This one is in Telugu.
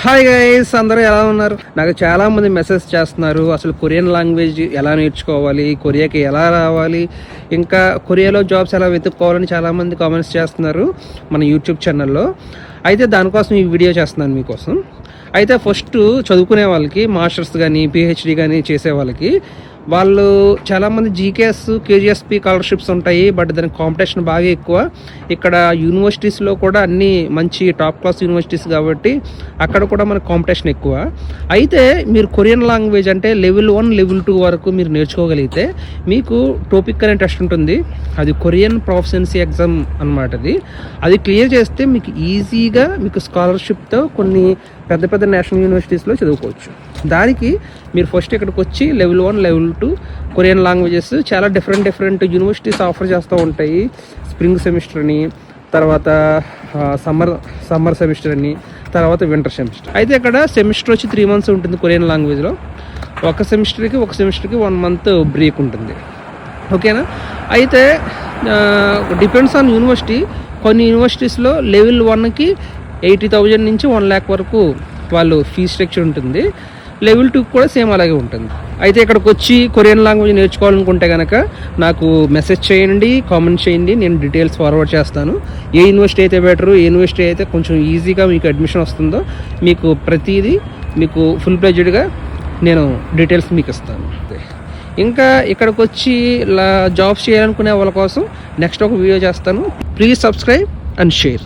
హాయ్ గైస్, అందరూ ఎలా ఉన్నారు? నాకు చాలా మంది మెసేజ్ చేస్తున్నారు, అసలు కొరియన్ లాంగ్వేజ్ ఎలా నేర్చుకోవాలి, కొరియాకి ఎలా రావాలి, ఇంకా కొరియాలో జాబ్స్ ఎలా వెతుక్కోవాలని చాలామంది కామెంట్స్ చేస్తున్నారు మన యూట్యూబ్ ఛానల్లో. అయితే దానికోసం ఈ వీడియో చేస్తున్నాను మీకోసం. అయితే ఫస్ట్ చదువుకునే వాళ్ళకి, మాస్టర్స్ కానీ పిహెచ్డి కానీ చేసే వాళ్ళకి, వాళ్ళు చాలామంది జీకేఎస్ కేజీఎస్పీ స్కాలర్షిప్స్ ఉంటాయి, బట్ దానికి కాంపిటీషన్ బాగా ఎక్కువ. ఇక్కడ యూనివర్సిటీస్లో కూడా అన్నీ మంచి టాప్ క్లాస్ యూనివర్సిటీస్ కాబట్టి అక్కడ కూడా మనకు కాంపిటీషన్ ఎక్కువ. అయితే మీరు కొరియన్ లాంగ్వేజ్ అంటే లెవెల్ 1 లెవెల్ 2 వరకు మీరు నేర్చుకోగలిగితే మీకు టోపిక్ అనే టెస్ట్ ఉంటుంది. అది కొరియన్ ప్రొఫిషియన్సీ ఎగ్జామ్ అనమాట. అది క్లియర్ చేస్తే మీకు ఈజీగా మీకు స్కాలర్షిప్తో కొన్ని పెద్ద పెద్ద నేషనల్ యూనివర్సిటీస్లో చదువుకోవచ్చు. దానికి మీరు ఫస్ట్ ఇక్కడికి వచ్చి లెవెల్ 1 లెవెల్ 2 కొరియన్ లాంగ్వేజెస్ చాలా డిఫరెంట్ యూనివర్సిటీస్ ఆఫర్ చేస్తూ ఉంటాయి. స్ప్రింగ్ సెమిస్టర్ అని, తర్వాత సమ్మర్ సెమిస్టర్ అని, తర్వాత వింటర్ సెమిస్టర్. అయితే ఇక్కడ సెమిస్టర్ వచ్చి 3 months ఉంటుంది కొరియన్ లాంగ్వేజ్లో. ఒక సెమిస్టర్కి 1 month బ్రేక్ ఉంటుంది. ఓకేనా? అయితే డిపెండ్స్ ఆన్ యూనివర్సిటీ. కొన్ని యూనివర్సిటీస్లో లెవెల్ 1కి 80,000 నుంచి 1 lakh వరకు వాళ్ళు ఫీజ్ స్ట్రక్చర్ ఉంటుంది. లెవెల్ 2 కూడా సేమ్ అలాగే ఉంటుంది. అయితే ఇక్కడికి వచ్చి కొరియన్ లాంగ్వేజ్ నేర్చుకోవాలనుకుంటే కనుక నాకు మెసేజ్ చేయండి, కామెంట్ చేయండి, నేను డీటెయిల్స్ ఫార్వర్డ్ చేస్తాను. ఏ యూనివర్సిటీ అయితే బెటరు, ఏ యూనివర్సిటీ అయితే కొంచెం ఈజీగా మీకు అడ్మిషన్ వస్తుందో మీకు ప్రతిదీ మీకు ఫుల్ ప్లెడ్జ్డ్గా నేను డీటెయిల్స్ మీకు ఇస్తాను. ఇంకా ఇక్కడికి వచ్చి జాబ్స్ చేయాలనుకునే వాళ్ళ కోసం నెక్స్ట్ ఒక వీడియో చేస్తాను. Please subscribe and share.